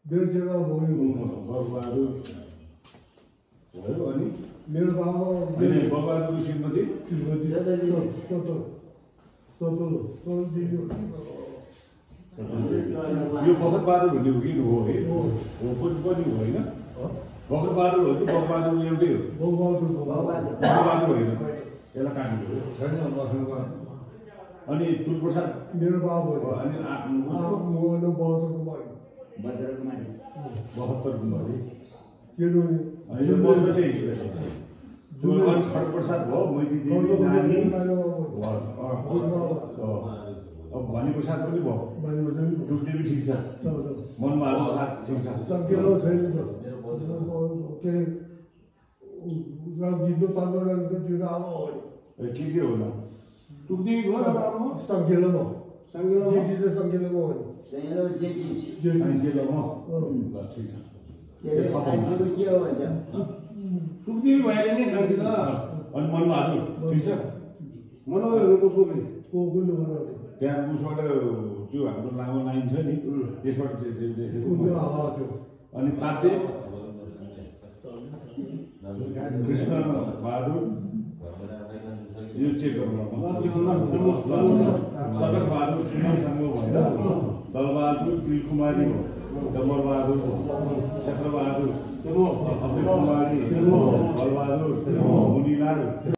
मेरो जग्गा भयो बगबहादुर भयो अनि मेरो बाबा होइन बगबहादुरको श्रीमती यो बखतबहादुर भन्ने हो कि हो है हो पनि होइन बखतबहादुर हो कि बगबहादुर एउटै हो बगबहादुर होइन यसलाई काट्नु छैन अनि तुलप्रसाद मेरो बाबा हो अनि बहत्तर कुमारी अनि यो बस्न चाहिँ अनि खड्गप्रसाद भयो मैती देवी नानी अब भनीप्रसाद पनि भयो टुकदेवी ठिक छ मनबहादुर ठिक छ सङ्केलो छैन त के जित्नु तान्दैन त्यो अब हो के होला टुकदेवी भयो सङ्केलो भयो सङ्केलो भयो ठिक छ टुकदेवी भएर नै खान्छ त अनि मनबहादुर ठिक छ मनोहरहरू कसको पनि त्यहाँ उसबाट त्यो हाम्रो लामो लाइन छ नि त्यसबाट अनि ताते कृष्ण बहादुर यो चेक गर्नु सकस बहादुर सुनामसँग भएर दलबहादुर तिलकुमारी हो डम्बरबहादुर हो क्षेत्रबहादुर अमृत कुमारी बलबहादुर मुनिलाल